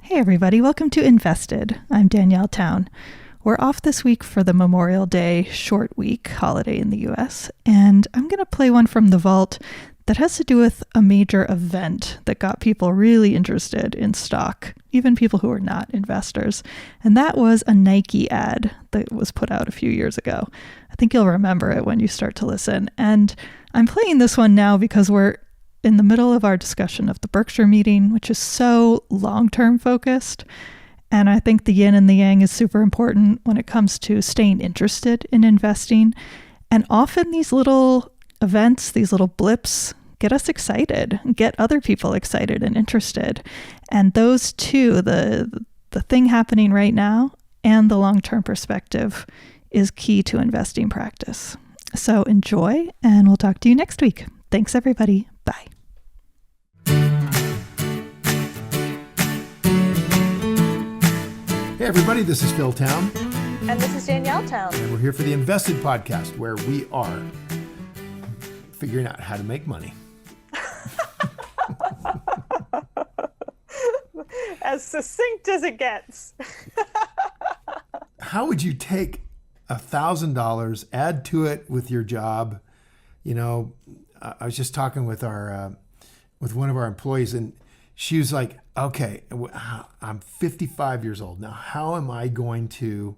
Hey everybody, welcome to InvestED. I'm Danielle Town. We're off this week for the Memorial Day short week holiday in the US, and I'm going to play one from the vault that has to do with a major event that got people really interested in stock, even people who are not investors. And that was a Nike ad that was put out a few years ago. I think you'll remember it when you start to listen. And I'm playing this one now because we're in the middle of our discussion of the Berkshire meeting, which is so long-term focused. And I think the yin and the yang is super important when it comes to staying interested in investing. And often these little events, these little blips, get us excited, get other people excited and interested. And those two, the thing happening right now and the long-term perspective, is key to investing practice. So enjoy, and we'll talk to you next week. Thanks, everybody. Bye. Hey everybody, this is Phil Town. And this is Danielle Town. And we're here for the InvestED podcast, where we are figuring out how to make money. As succinct as it gets. How would you take $1,000, add to it with your job? You know, I was just talking with one of our employees, and she was like, okay, I'm 55 years old. Now, how am I going to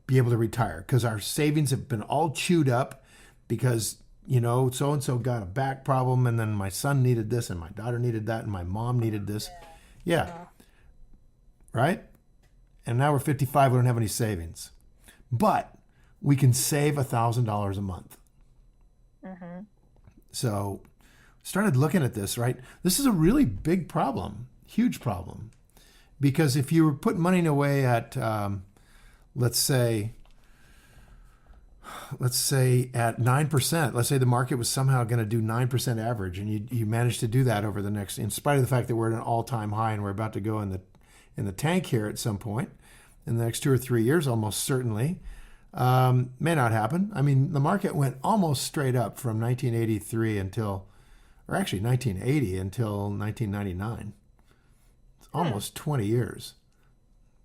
be able to retire? Because our savings have been all chewed up because, you know, so-and-so got a back problem, and then my son needed this, and my daughter needed that, and my mom needed this. Yeah. Right? And now we're 55, we don't have any savings. But we can save $1,000 a month. Mm-hmm. So started looking at this, right? This is a really big problem, huge problem. Because if you were putting money away at, let's say at 9%, let's say the market was somehow going to do 9% average, and you managed to do that over the next, in spite of the fact that we're at an all-time high and we're about to go in the tank here at some point, in the next 2 or 3 years, almost certainly. May not happen. I mean, the market went almost straight up from 1983 until 1980 until 1999. It's almost 20 years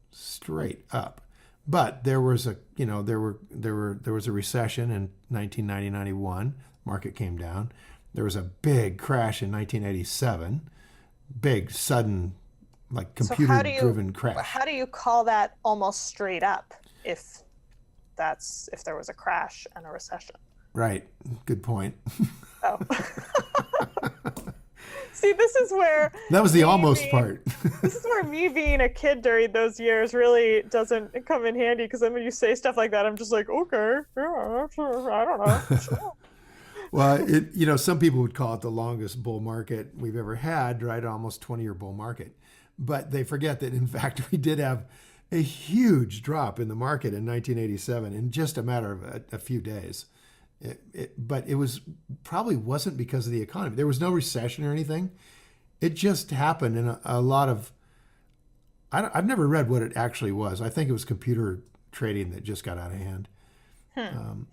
straight up. But there was a recession in 1990-91. Market came down. There was a big crash in 1987. Big sudden, like computer-driven crash. How do you call that almost straight up if there was a crash and a recession? Right. Good point. Oh. See, this is where... That was the almost part. This is where me being a kid during those years really doesn't come in handy, because then when you say stuff like that, I'm just like, okay, yeah, sure, I don't know. Sure. Well, some people would call it the longest bull market we've ever had, right? Almost 20-year bull market. But they forget that, in fact, we did have a huge drop in the market in 1987 in just a matter of a few days. But it probably wasn't because of the economy. There was no recession or anything. It just happened in a lot of, I've never read what it actually was. I think it was computer trading that just got out of hand. Then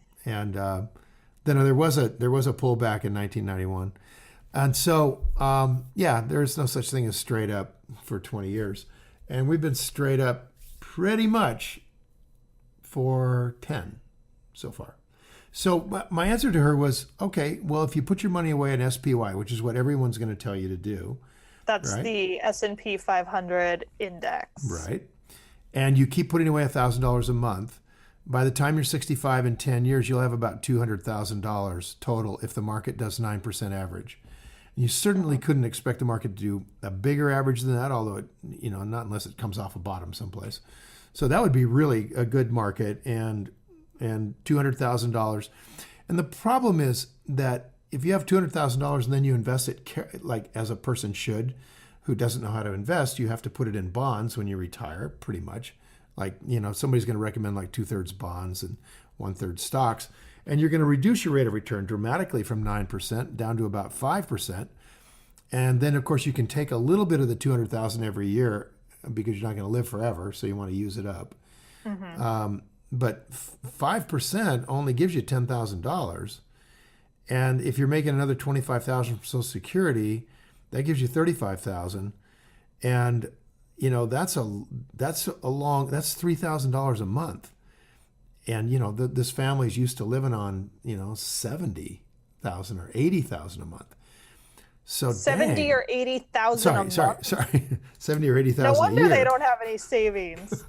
there was a pullback in 1991. And so, there's no such thing as straight up for 20 years. And we've been straight up pretty much for 10 so far. So my answer to her was, okay, well, if you put your money away in SPY, which is what everyone's going to tell you to do. That's right? The S&P 500 index. Right. And you keep putting away $1,000 a month. By the time you're 65 in 10 years, you'll have about $200,000 total if the market does 9% average. You certainly couldn't expect the market to do a bigger average than that, although not unless it comes off a bottom someplace. So that would be really a good market and $200,000. And the problem is that if you have $200,000 and then you invest it like as a person should, who doesn't know how to invest, you have to put it in bonds when you retire, pretty much. Like, somebody's going to recommend like 2/3 bonds and 1/3 stocks. And you're going to reduce your rate of return dramatically from 9% down to about 5%. And then, of course, you can take a little bit of the $200,000 every year because you're not going to live forever, so you want to use it up. Mm-hmm. But 5% only gives you $10,000. And if you're making another $25,000 from Social Security, that gives you $35,000. And that's $3,000 a month. And, this family's used to living on, 70,000 or 80,000 a month. So 70 or 80,000 a month. Sorry, 70 or 80,000 a year. No wonder they don't have any savings.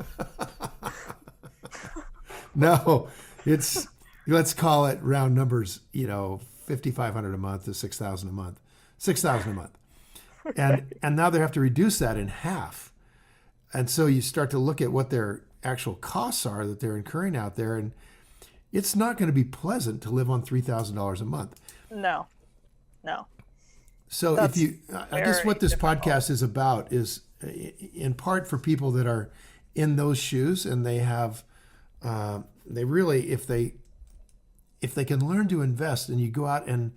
No, let's call it round numbers, $5,500 a month to $6,000 a month, $6,000 a month. Okay. And now they have to reduce that in half. And so you start to look at what their actual costs are that they're incurring out there, and it's not going to be pleasant to live on $3,000 a month. No. So I guess what this podcast is about is in part for people that are in those shoes, and they have, they really, if they can learn to invest and you go out and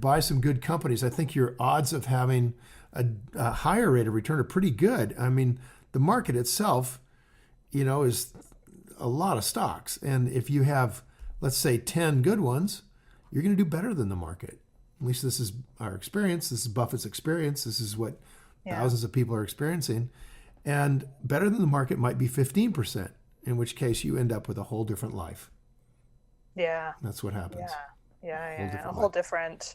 buy some good companies, I think your odds of having a higher rate of return are pretty good. I mean, the market itself, is a lot of stocks. And if you have, let's say, 10 good ones, you're going to do better than the market. At least this is our experience. This is Buffett's experience. This is what thousands of people are experiencing. And better than the market might be 15%, in which case you end up with a whole different life. Yeah. That's what happens. Yeah. A whole different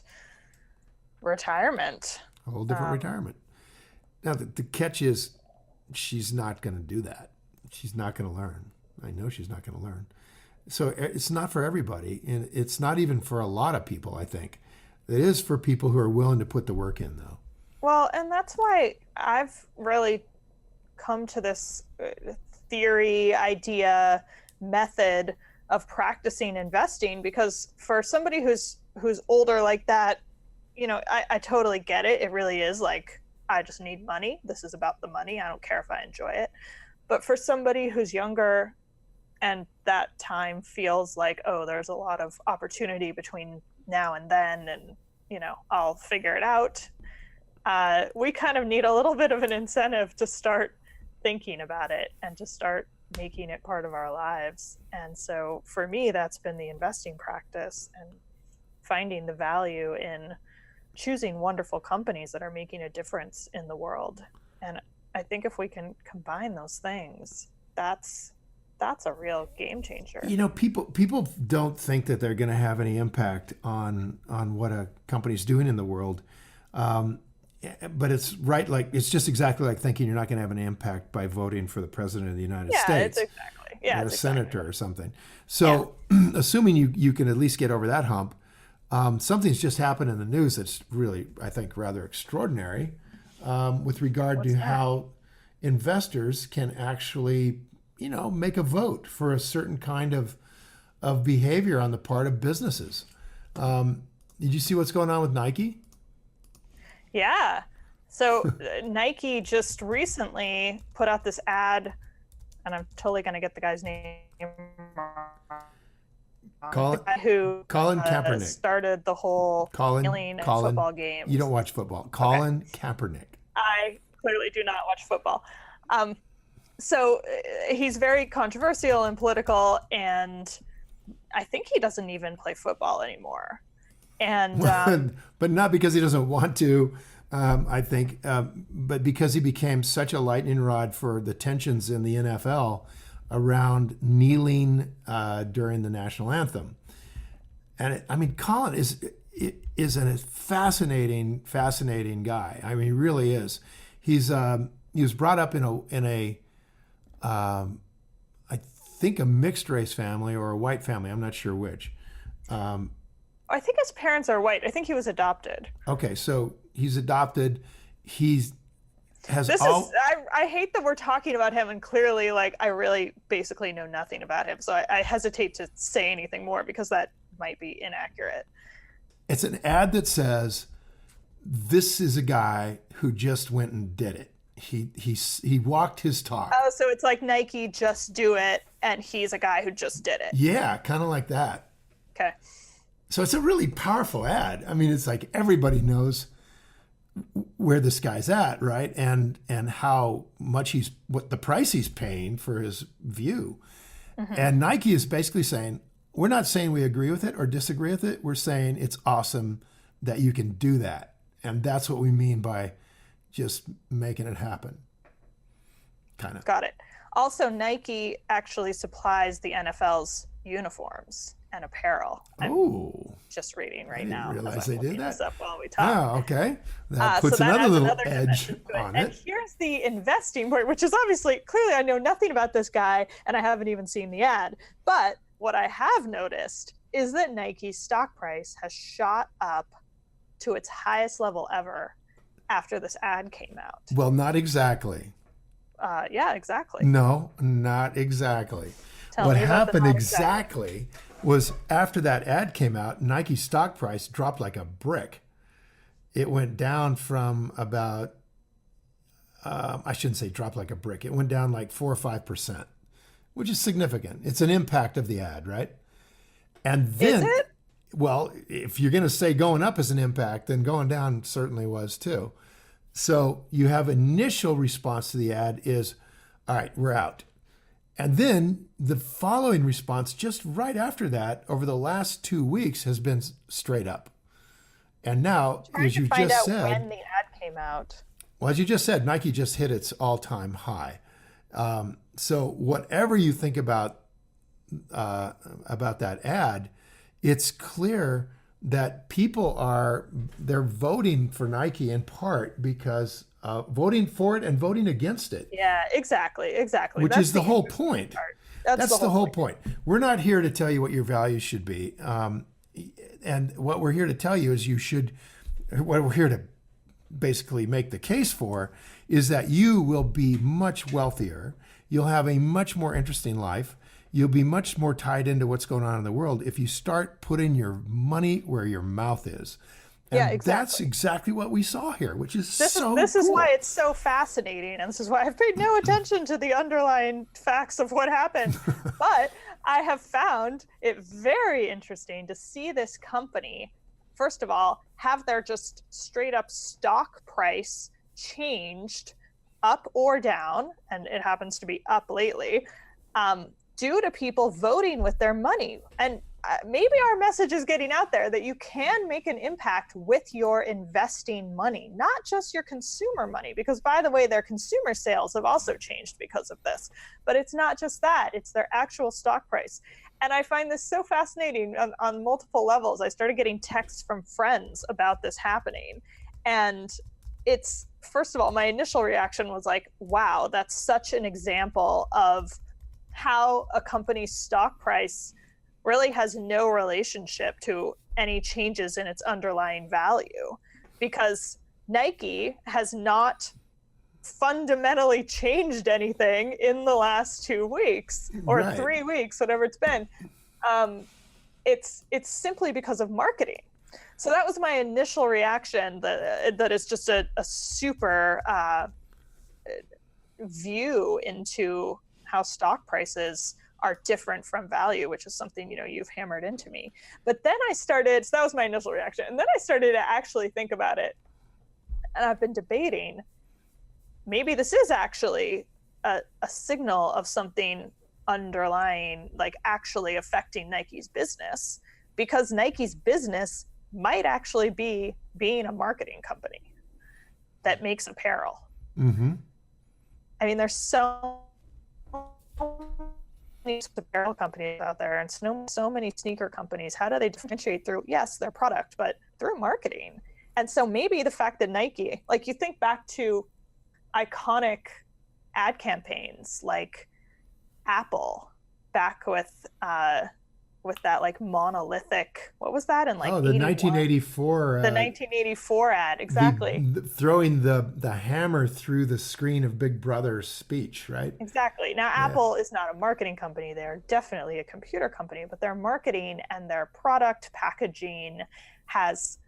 retirement. A whole different retirement. Now, the catch is she's not going to do that. She's not going to learn. I know she's not going to learn. So it's not for everybody. And it's not even for a lot of people, I think. It is for people who are willing to put the work in, though. Well, and that's why I've really come to this theory, idea, method of practicing investing, because for somebody who's older like that, I totally get it. It really is like, I just need money. This is about the money. I don't care if I enjoy it. But for somebody who's younger and that time feels like, oh, there's a lot of opportunity between now and then, and, I'll figure it out. We kind of need a little bit of an incentive to start thinking about it and to start making it part of our lives. And so for me, that's been the investing practice, and finding the value in choosing wonderful companies that are making a difference in the world. And I think if we can combine those things, that's a real game changer. People don't think that they're going to have any impact on what a company's doing in the world. But it's right, it's just exactly like thinking you're not going to have an impact by voting for the president of the United States. Or a senator or something. So assuming you can at least get over that hump, something's just happened in the news that's really, I think, rather extraordinary with regard to how investors can actually, make a vote for a certain kind of behavior on the part of businesses. Did you see what's going on with Nike? Yeah. So Nike just recently put out this ad, and I'm totally going to get the guy's name Colin Kaepernick started the whole kneeling in football games. You don't watch football. Colin Kaepernick. I clearly do not watch football. So he's very controversial and political, and I think he doesn't even play football anymore. And but not because he doesn't want to, I think, but because he became such a lightning rod for the tensions in the NFL around kneeling during the national anthem. And Colin is a fascinating guy. I mean, he really is. He was brought up in a I think a mixed race family or a white family. I'm not sure which. I think his parents are white. I think he was adopted. Okay, so he's adopted. I hate that we're talking about him, and clearly, I really basically know nothing about him. So I hesitate to say anything more because that might be inaccurate. It's an ad that says, "This is a guy who just went and did it. He walked his talk." Oh, so it's like Nike just do it, and he's a guy who just did it. Yeah, kind of like that. Okay. So it's a really powerful ad. It's like everybody knows where this guy's at, right? And how much what the price he's paying for his view. Mm-hmm. And Nike is basically saying, we're not saying we agree with it or disagree with it. We're saying it's awesome that you can do that. And that's what we mean by just making it happen. kind of. Got it. Also, Nike actually supplies the NFL's uniforms and apparel. Oh, just reading I right didn't now. realize they did that. Up while we talk. Oh, okay. That puts so that another adds little another edge dimension to on And it. here's the investing part, which is obviously, clearly I know nothing about this guy and I haven't even seen the ad. But what I have noticed is that Nike's stock price has shot up to its highest level ever after this ad came out. Well, not exactly. Yeah, exactly. No, not exactly. Tell What me about the happened not exactly was after that ad came out, Nike's stock price dropped like a brick. It went down from about, I shouldn't say dropped like a brick. It went down like 4 or 5%, which is significant. It's an impact of the ad, right? And then, Is it? well, if you're going to say going up is an impact, then going down certainly was too. So you have initial response to the ad is, all right, we're out. And then the following response just right after that over the last 2 weeks has been straight up. And now, as you just said, when the ad came out. well, as you just said, Nike just hit its all-time high. So whatever you think about that ad, it's clear that people they're voting for Nike in part because voting for it and voting against it. Yeah, exactly. Which is the whole point. That's the whole point. We're not here to tell you what your values should be. And what we're here to tell you is what we're here to basically make the case for is that you will be much wealthier. You'll have a much more interesting life. You'll be much more tied into what's going on in the world if you start putting your money where your mouth is. And yeah, exactly. That's exactly what we saw here, which is This is why it's so fascinating, and this is why I've paid no attention to the underlying facts of what happened. But I have found it very interesting to see this company, first of all, have their just straight up stock price changed up or down, and it happens to be up lately, due to people voting with their money. And maybe our message is getting out there that you can make an impact with your investing money, not just your consumer money, because by the way, their consumer sales have also changed because of this. But it's not just that, it's their actual stock price. And I find this so fascinating on multiple levels. I started getting texts from friends about this happening. And it's, first of all, my initial reaction was like, wow, that's such an example of how a company's stock price really has no relationship to any changes in its underlying value, because Nike has not fundamentally changed anything in the last 2 weeks or Right. 3 weeks, whatever it's been. It's simply because of marketing. So that was my initial reaction, that is just a super view into how stock prices are different from value, which is something, you've hammered into me. But then so that was my initial reaction. And then I started to actually think about it. And I've been debating, maybe this is actually a signal of something underlying, like actually affecting Nike's business, because Nike's business might actually be being a marketing company that makes apparel. Mm-hmm. I mean, there's so many apparel companies out there and so many sneaker companies. How do they differentiate through, yes, their product, but through marketing? And so maybe the fact that Nike, like, you think back to iconic ad campaigns like Apple back with that like monolithic, what was that in like the 81? 1984 the 1984 ad, exactly. Throwing the hammer through the screen of Big Brother's speech, right? Exactly. Now, Apple is not a marketing company. They're definitely a computer company, but their marketing and their product packaging has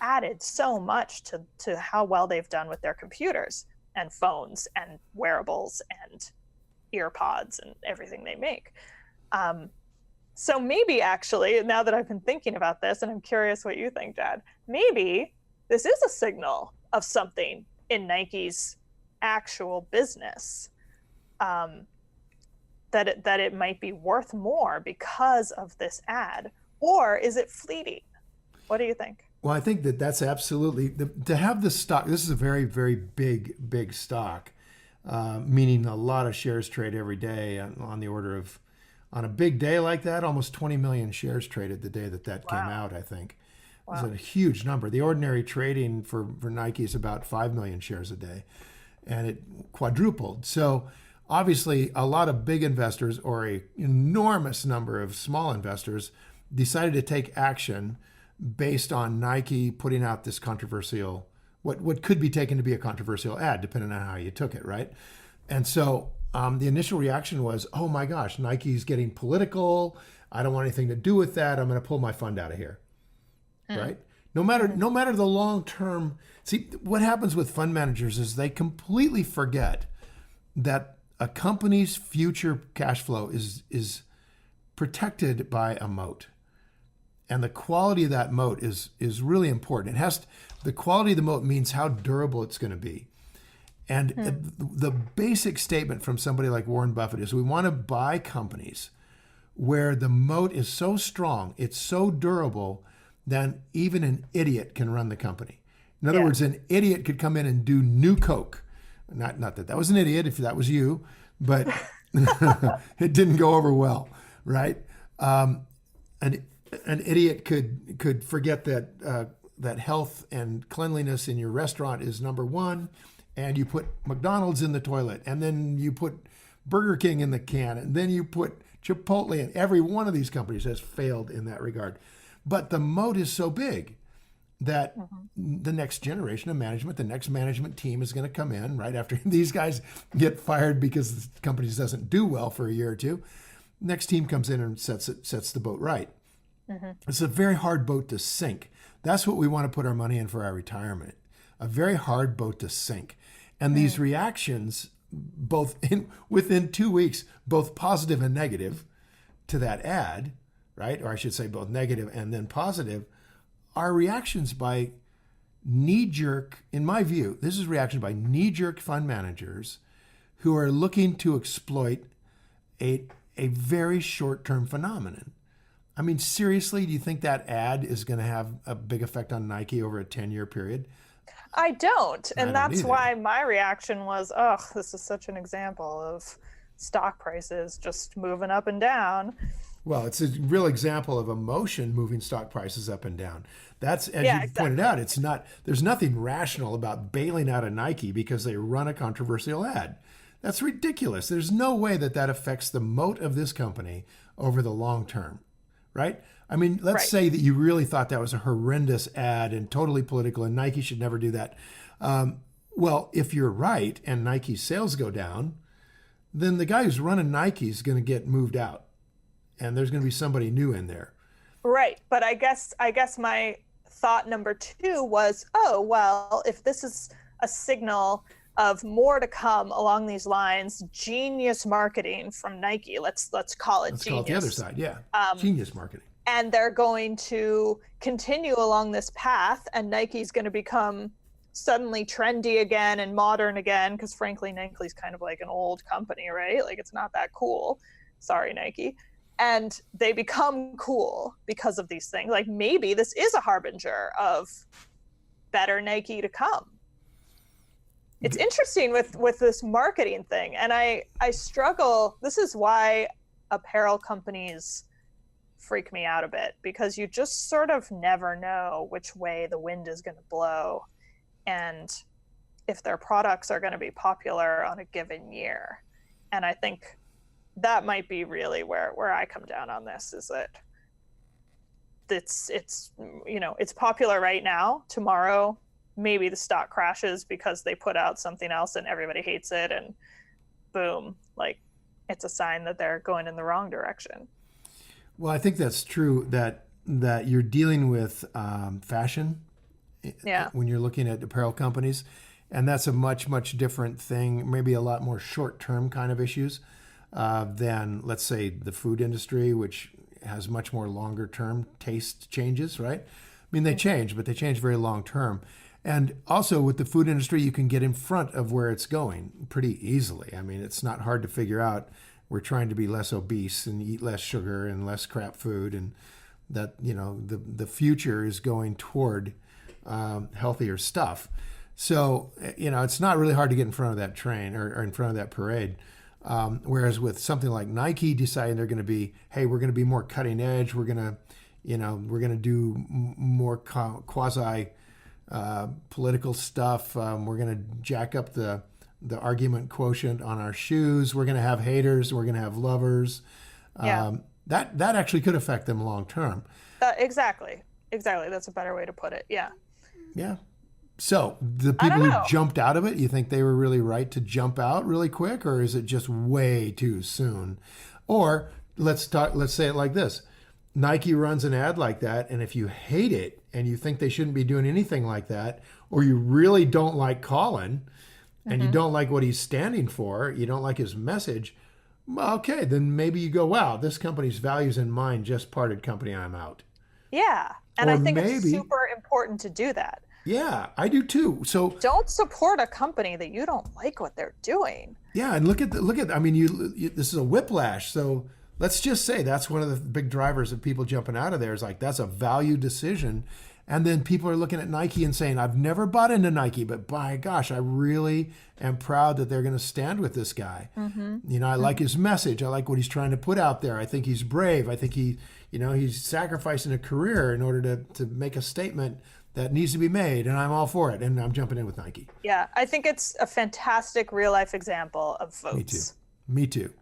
added so much to how well they've done with their computers and phones and wearables and earpods and everything they make. So maybe actually, now that I've been thinking about this, and I'm curious what you think, Jad, maybe this is a signal of something in Nike's actual business, that it might be worth more because of this ad, or is it fleeting? What do you think? Well, I think that's absolutely, to have the stock, this is a very, very big stock. meaning a lot of shares trade every day on the order of, on a big day like that, almost 20 million shares traded the day that came out, I think. It was a huge number. The ordinary trading for Nike is about 5 million shares a day, and it quadrupled. So obviously a lot of big investors, or an enormous number of small investors, decided to take action based on Nike putting out this controversial, what could be taken to be a controversial ad, depending on how you took it, right? And so the initial reaction was, oh my gosh, Nike's getting political. I don't want anything to do with that. I'm going to pull my fund out of here, right? No matter the long term. See, what happens with fund managers is they completely forget that a company's future cash flow is protected by a moat. And the quality of that moat is really important. The quality of the moat means how durable it's going to be. And the basic statement from somebody like Warren Buffett is, we want to buy companies where the moat is so strong, it's so durable, that even an idiot can run the company. In other words, an idiot could come in and do new Coke. Not that was an idiot, if that was you, but it didn't go over well, right? An idiot could forget that health and cleanliness in your restaurant is number one, and you put McDonald's in the toilet, and then you put Burger King in the can, and then you put Chipotle in. Every one of these companies has failed in that regard. But the moat is so big that the next generation of management, the next management team is going to come in right after these guys get fired because the company doesn't do well for a year or two. Next team comes in and sets the boat right. It's a very hard boat to sink. That's what we want to put our money in for our retirement. A very hard boat to sink. And these reactions, within 2 weeks, both positive and negative to that ad, right? Or I should say both negative and then positive, are reactions by knee-jerk, in my view, this is reaction by knee-jerk fund managers who are looking to exploit a very short-term phenomenon. I mean, seriously, do you think that ad is going to have a big effect on Nike over a 10-year period? I don't. And that's either. why my reaction was, oh, this is such an example of stock prices just moving up and down. Well, it's a real example of emotion moving stock prices up and down. That's, as you pointed out, there's nothing rational about bailing out of Nike because they run a controversial ad. That's ridiculous. There's no way that affects the moat of this company over the long term, right? I mean, let's say that you really thought that was a horrendous ad and totally political and Nike should never do that. Well, if you're right and Nike's sales go down, then the guy who's running Nike is going to get moved out. And there's going to be somebody new in there. Right. But I guess my thought number two was, oh, well, if this is a signal of more to come along these lines, genius marketing from Nike, let's call it genius. Let's call it the other side, yeah. Genius marketing. And they're going to continue along this path, and Nike's going to become suddenly trendy again and modern again, because frankly, Nike's kind of like an old company, right? Like, it's not that cool. Sorry, Nike. And they become cool because of these things. Like, maybe this is a harbinger of better Nike to come. It's interesting with this marketing thing. And I struggle. This is why apparel companies freak me out a bit, because you just sort of never know which way the wind is going to blow and if their products are going to be popular on a given year. And I think that might be really where I come down on this, is that it's popular right now. Tomorrow, maybe the stock crashes because they put out something else and everybody hates it, and boom, like, it's a sign that they're going in the wrong direction. Well, I think that's true, that you're dealing with fashion when you're looking at apparel companies, and that's a much, much different thing, maybe a lot more short-term kind of issues than, let's say, the food industry, which has much more longer-term taste changes, right? I mean, they change, but they change very long-term. And also with the food industry, you can get in front of where it's going pretty easily. I mean, it's not hard to figure out. We're trying to be less obese and eat less sugar and less crap food, and that, the future is going toward healthier stuff. So, it's not really hard to get in front of that train or in front of that parade. Whereas with something like Nike deciding they're going to be, hey, we're going to be more cutting edge. We're going to, we're going to do more quasi political stuff. We're going to jack up the argument quotient on our shoes. We're going to have haters. We're going to have lovers. Yeah. That actually could affect them long term. Exactly. That's a better way to put it. Yeah. Yeah. So the people who jumped out of it, you think they were really right to jump out really quick, or is it just way too soon? Or let's say it like this. Nike runs an ad like that, and if you hate it and you think they shouldn't be doing anything like that, or you really don't like Colin and you don't like what he's standing for, you don't like his message, okay, then maybe you go, wow, this company's values and mine just parted company, I'm out. Yeah. And Or I think maybe, it's super important to do that. Yeah, I do too. So don't support a company that you don't like what they're doing. Yeah, and look at I mean, you this is a whiplash. So let's just say that's one of the big drivers of people jumping out of there is like that's a value decision. And then people are looking at Nike and saying, I've never bought into Nike, but by gosh, I really am proud that they're going to stand with this guy. I like his message. I like what he's trying to put out there. I think he's brave. I think he's sacrificing a career in order to make a statement that needs to be made, and I'm all for it, and I'm jumping in with Nike. Yeah, I think it's a fantastic real-life example of votes. Me too.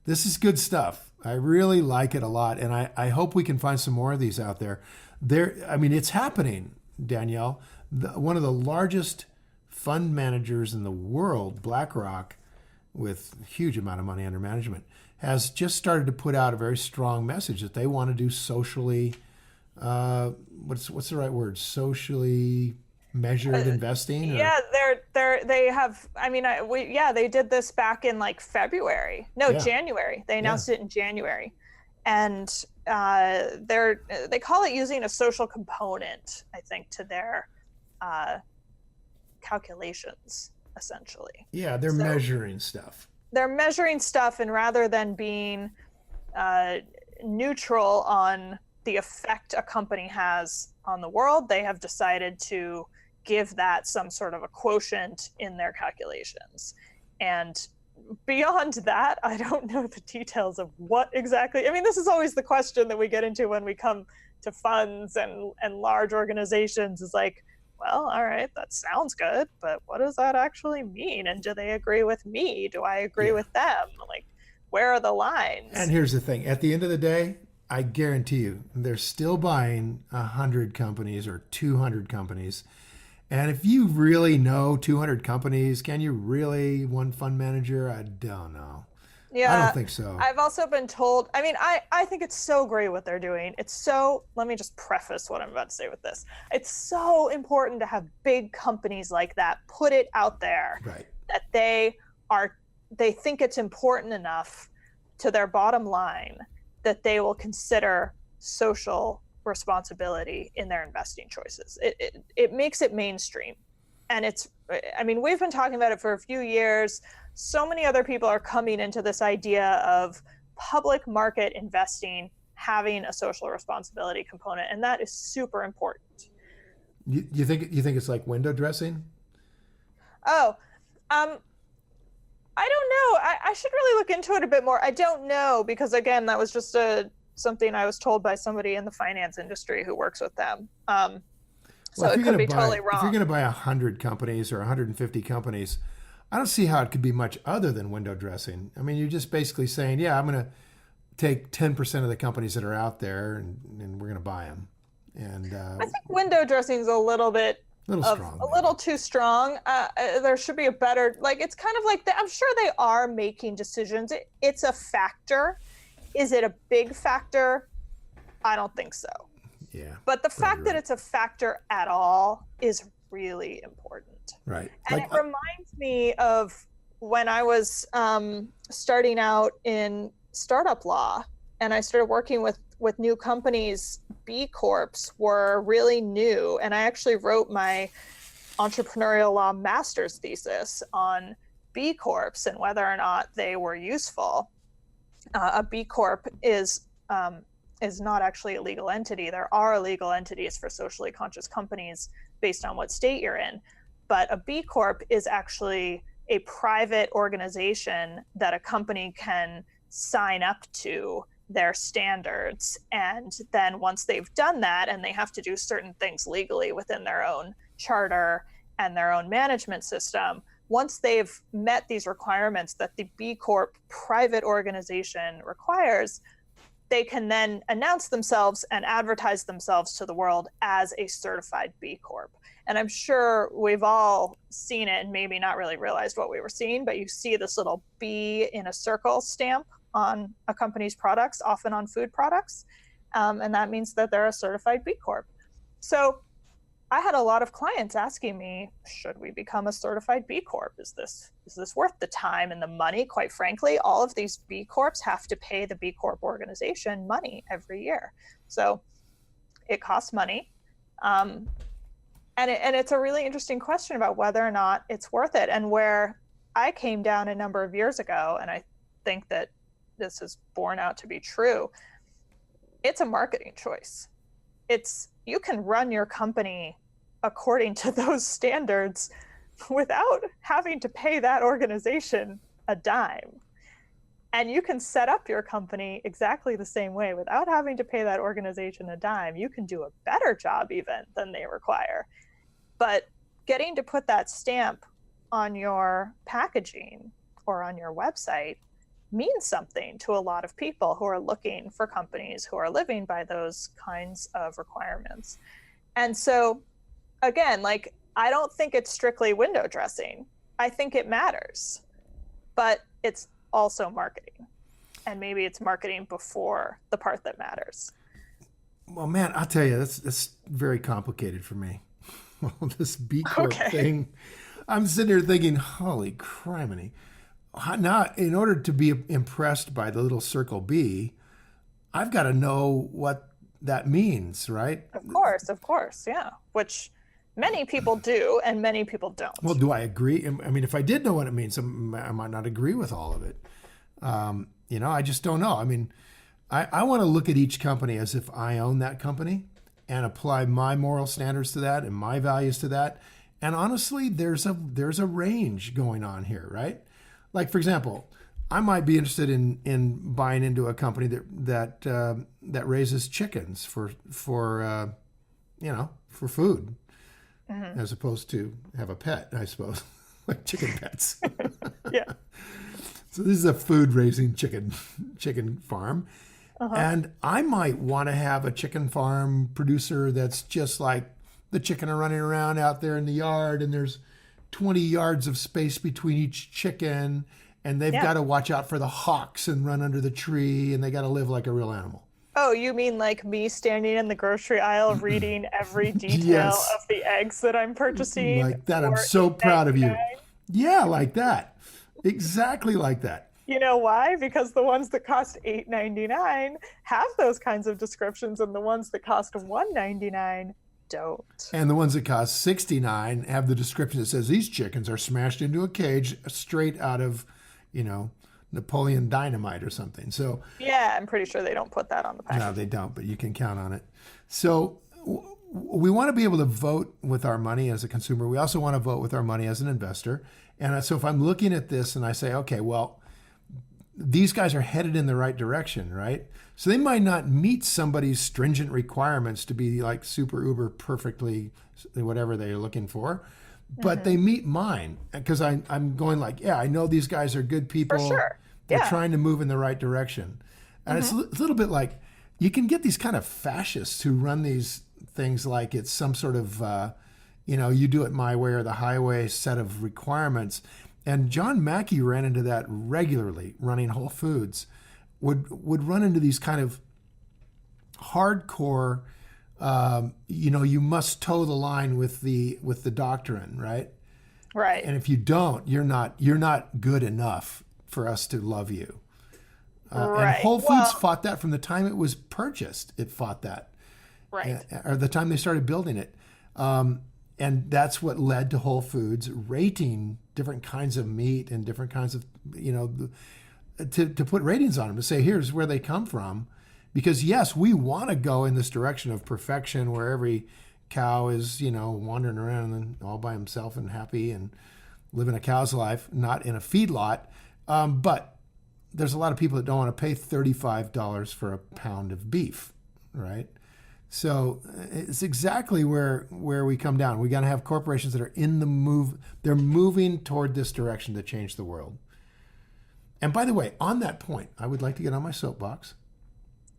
This is good stuff. I really like it a lot, and I hope we can find some more of these out there. It's happening, Danielle. One of the largest fund managers in the world, BlackRock, with a huge amount of money under management, has just started to put out a very strong message that they want to do socially what's the right word? Socially measured investing? Or? Yeah, they have. I mean, they did this back in like February. No, January. They announced it in January, and they call it using a social component, I think, to their calculations, essentially. Yeah, they're measuring stuff. They're measuring stuff, and rather than being neutral on the effect a company has on the world, they have decided to give that some sort of a quotient in their calculations. And beyond that, I don't know the details of what exactly. I mean, this is always the question that we get into when we come to funds and large organizations is like, well, all right, that sounds good, but what does that actually mean? And do they agree with me? Do I agree with them? Like, where are the lines? And here's the thing. At the end of the day, I guarantee you, they're still buying 100 companies or 200 companies. And if you really know 200 companies, can you really, one fund manager? I don't know. Yeah, I don't think so. I've also been told, I mean, I think it's so great what they're doing. Let me just preface what I'm about to say with this. It's so important to have big companies like that put it out there that they think it's important enough to their bottom line that they will consider social responsibility in their investing choices. It makes it mainstream. And we've been talking about it for a few years. So many other people are coming into this idea of public market investing having a social responsibility component, and that is super important. You think it's like window dressing? I don't know. I should really look into it a bit more. I don't know, because again, that was just something I was told by somebody in the finance industry who works with them. So it could be totally wrong. If you're going to buy 100 companies or 150 companies, I don't see how it could be much other than window dressing. I mean, you're just basically saying, yeah, I'm going to take 10% of the companies that are out there and we're going to buy them. And I think window dressing is a little too strong. There should be a better, it's kind of like I'm sure they are making decisions. It's a factor. Is it a big factor? I don't think so. Yeah. But the fact that it's a factor at all is really important. Right. And it reminds me of when I was starting out in startup law, and I started working with new companies. B Corps were really new, and I actually wrote my entrepreneurial law master's thesis on B Corps and whether or not they were useful. A B Corp is not actually a legal entity. There are legal entities for socially conscious companies based on what state you're in. But a B Corp is actually a private organization that a company can sign up to their standards. And then once they've done that, and they have to do certain things legally within their own charter and their own management system, once they've met these requirements that the B Corp private organization requires, they can then announce themselves and advertise themselves to the world as a certified B Corp. And I'm sure we've all seen it and maybe not really realized what we were seeing, but you see this little B in a circle stamp on a company's products, often on food products. And that means that they're a certified B Corp. So I had a lot of clients asking me, should we become a certified B Corp? Is this worth the time and the money? Quite frankly, all of these B Corps have to pay the B Corp organization money every year. So it costs money. And it's a really interesting question about whether or not it's worth it. And where I came down a number of years ago, and I think that this is borne out to be true, it's a marketing choice. You can run your company according to those standards without having to pay that organization a dime. And you can set up your company exactly the same way without having to pay that organization a dime. You can do a better job even than they require. But getting to put that stamp on your packaging or on your website means something to a lot of people who are looking for companies who are living by those kinds of requirements. And so, again, like, I don't think it's strictly window dressing. I think it matters, but it's also marketing. And maybe it's marketing before the part that matters. Well, man, I'll tell you, that's very complicated for me. This B Corp thing. I'm sitting here thinking, holy criminy. Now, in order to be impressed by the little circle B, I've got to know what that means, right? Of course, yeah. Which many people do and many people don't. Well, do I agree? I mean, if I did know what it means, I might not agree with all of it. I just don't know. I mean, I want to look at each company as if I own that company and apply my moral standards to that and my values to that. And honestly, there's a range going on here, right? Like, for example, I might be interested in buying into a company that raises chickens for food, as opposed to have a pet, I suppose, like chicken pets. Yeah. So this is a food raising chicken farm. Uh-huh. And I might want to have a chicken farm producer that's just like the chicken are running around out there in the yard, and there's 20 yards of space between each chicken, and they've got to watch out for the hawks and run under the tree, and they got to live like a real animal. Oh, you mean like me standing in the grocery aisle reading every detail of the eggs that I'm purchasing? Like that. I'm so proud of you. Yeah, like that. Exactly like that. You know why? Because the ones that cost $8.99 have those kinds of descriptions, and the ones that cost $1.99 don't. And the ones that cost $69 have the description that says these chickens are smashed into a cage straight out of, Napoleon Dynamite or something. So yeah, I'm pretty sure they don't put that on the package. No, they don't, but you can count on it. So we want to be able to vote with our money as a consumer. We also want to vote with our money as an investor. And so if I'm looking at this and I say, okay, well, these guys are headed in the right direction, right? So they might not meet somebody's stringent requirements to be like super uber perfectly whatever they're looking for, but they meet mine because I'm going like, I know these guys are good people. For sure. They're trying to move in the right direction. And it's a little bit like you can get these kind of fascists who run these things like it's some sort of, you do it my way or the highway set of requirements. And John Mackey ran into that regularly, running Whole Foods, would run into these kind of hardcore, you must toe the line with the doctrine, right? Right. And if you don't, you're not good enough for us to love you. Right. And Whole Foods fought that from the time it was purchased. It fought that, right? Or the time they started building it. And that's what led to Whole Foods rating different kinds of meat and different kinds of, to put ratings on them, to say, here's where they come from. Because yes, we want to go in this direction of perfection where every cow is, wandering around and all by himself and happy and living a cow's life, not in a feedlot. But there's a lot of people that don't want to pay $35 for a pound of beef, right? So it's exactly where we come down. We got to have corporations that are in the move. They're moving toward this direction to change the world. And by the way, on that point, I would like to get on my soapbox.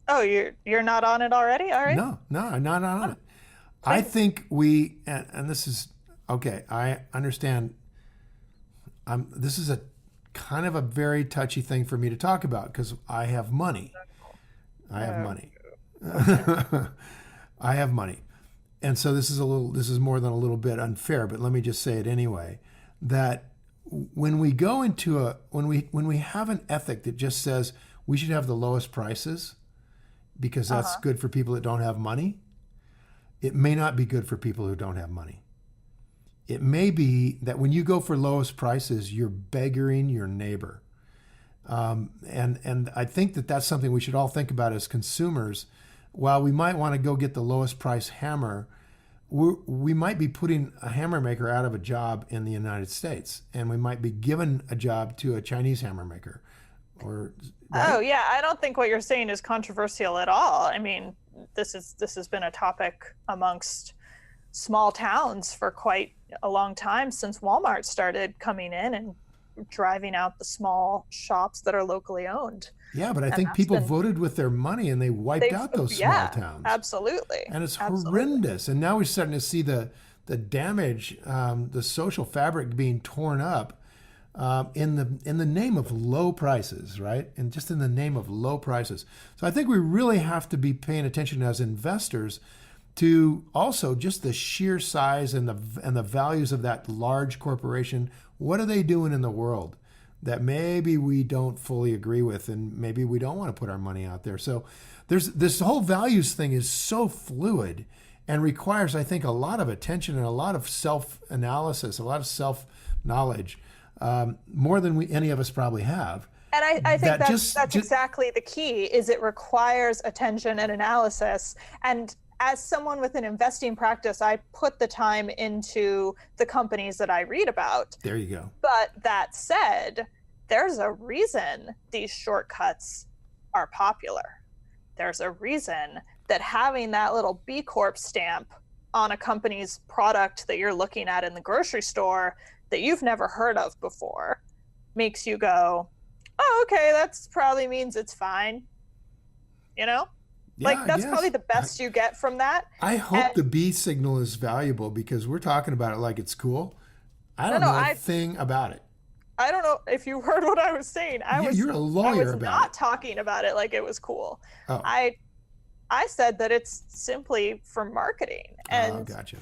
Oh, you're not on it already? All right. No, I'm not on it. I think and this is, okay, I understand. This is a kind of a very touchy thing for me to talk about because I have money. I have money. I have money. And so this is more than a little bit unfair, but let me just say it anyway, that when we go into when we have an ethic that just says we should have the lowest prices because that's good for people that don't have money, it may not be good for people who don't have money. It may be that when you go for lowest prices, you're beggaring your neighbor. And I think that that's something we should all think about as consumers. While we might want to go get the lowest price hammer, we might be putting a hammer maker out of a job in the United States, and we might be giving a job to a Chinese hammer maker. Right? Oh yeah, I don't think what you're saying is controversial at all. I mean, this has been a topic amongst small towns for quite a long time, since Walmart started coming in and driving out the small shops that are locally owned. Yeah, but I think people voted with their money and they wiped out those small towns. Absolutely. And it's horrendous. And now we're starting to see the damage, the social fabric being torn up in the name of low prices, right? And just in the name of low prices. So I think we really have to be paying attention as investors to also just the sheer size and the values of that large corporation. What are they doing in the world that maybe we don't fully agree with, and maybe we don't want to put our money out there? So there's this whole values thing is so fluid and requires, I think, a lot of attention and a lot of self-analysis, a lot of self-knowledge, more than any of us probably have. And I think that's exactly the key, is it requires attention and analysis. And as someone with an investing practice, I put the time into the companies that I read about. There you go. But that said, there's a reason these shortcuts are popular. There's a reason that having that little B Corp stamp on a company's product that you're looking at in the grocery store that you've never heard of before makes you go, oh, okay, that probably means it's fine. Yeah, that's probably the best you get from that. I hope the B signal is valuable because we're talking about it like it's cool. I don't know a thing about it. I don't know if you heard what I was saying. You're a lawyer about it. I was not talking about it like it was cool. Oh. I said that it's simply for marketing. And, gotcha.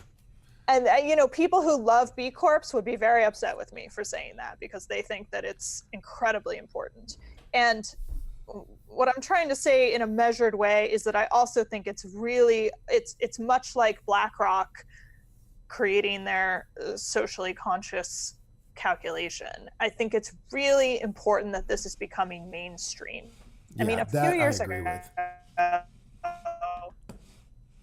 And people who love B Corps would be very upset with me for saying that because they think that it's incredibly important. And what I'm trying to say in a measured way is that I also think it's much like BlackRock creating their socially conscious calculation. I think it's really important that this is becoming mainstream. Yeah, I mean, a few years ago,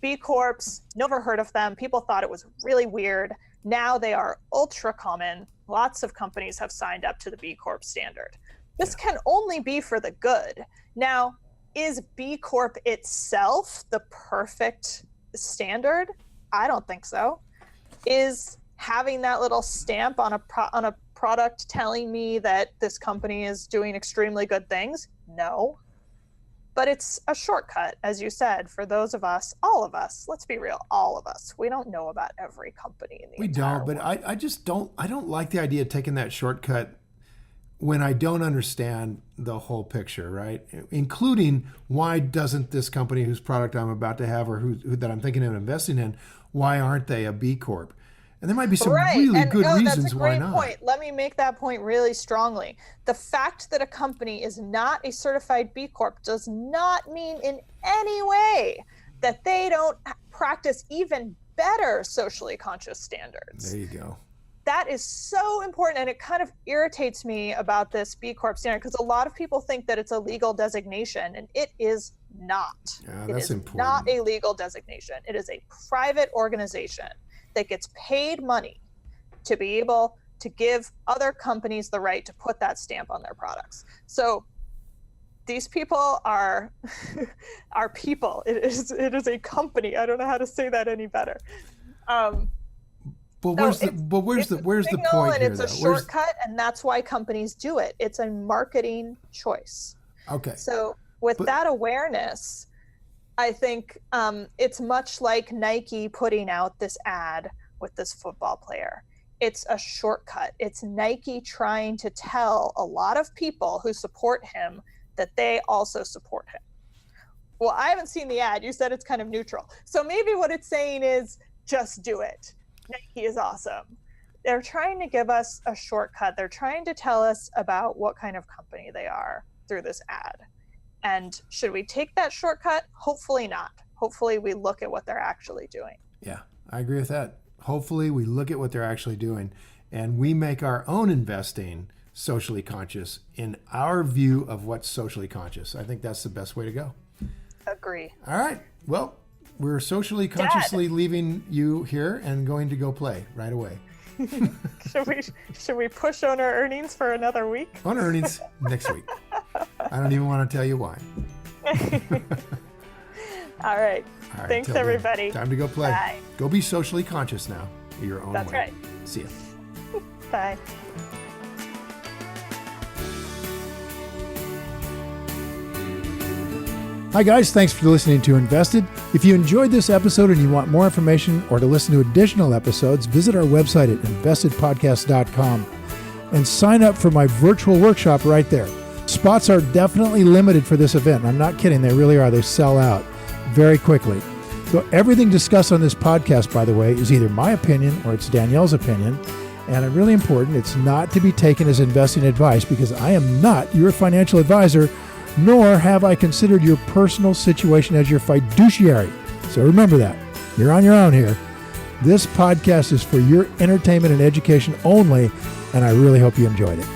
B Corps, never heard of them. People thought it was really weird. Now they are ultra common. Lots of companies have signed up to the B Corp standard. This can only be for the good. Now, is B Corp itself the perfect standard? I don't think so. Is having that little stamp on a product telling me that this company is doing extremely good things? No. But it's a shortcut, as you said, for those of us, all of us. Let's be real, all of us. We don't know about every company in the entire world. We don't, but I just don't. I don't like the idea of taking that shortcut when I don't understand the whole picture, right? Including why doesn't this company whose product I'm about to have or who that I'm thinking of investing in, why aren't they a B Corp? And there might be some really good reasons why not. Point. Let me make that point really strongly. The fact that a company is not a certified B Corp does not mean in any way that they don't practice even better socially conscious standards. There you go. that is so important, and it kind of irritates me about this B Corp standard, because a lot of people think that it's a legal designation, and it is not. Yeah, it that's is important. not a legal designation. It is a private organization that gets paid money to be able to give other companies the right to put that stamp on their products. So these people are people. It is a company. I don't know how to say that any better. But where's the point and here? It's a shortcut, and that's why companies do it. It's a marketing choice. Okay. So with that awareness, I think it's much like Nike putting out this ad with this football player. It's a shortcut. It's Nike trying to tell a lot of people who support him that they also support him. Well, I haven't seen the ad. You said it's kind of neutral. So maybe what it's saying is just do it. Nike is awesome. They're trying to give us a shortcut. They're trying to tell us about what kind of company they are through this ad. And should we take that shortcut? Hopefully not. Hopefully we look at what they're actually doing. Yeah, I agree with that. Hopefully we look at what they're actually doing, and we make our own investing socially conscious in our view of what's socially conscious. I think that's the best way to go. Agree. All right. Well, we're socially consciously leaving you here and going to go play right away. Should we push on our earnings for another week? On earnings next week. I don't even want to tell you why. All right. Thanks, everybody. Time to go play. Bye. Go be socially conscious now. Your own way. That's right. See ya. Bye. Hi guys, thanks for listening to InvestED. If you enjoyed this episode and you want more information or to listen to additional episodes, visit our website at investedpodcast.com and sign up for my virtual workshop right there. Spots are definitely limited for this event. I'm not kidding, they really are. They sell out very quickly. So everything discussed on this podcast, by the way, is either my opinion or it's Danielle's opinion. And really important, it's not to be taken as investing advice, because I am not your financial advisor, nor have I considered your personal situation as your fiduciary. So remember that. You're on your own here. This podcast is for your entertainment and education only, and I really hope you enjoyed it.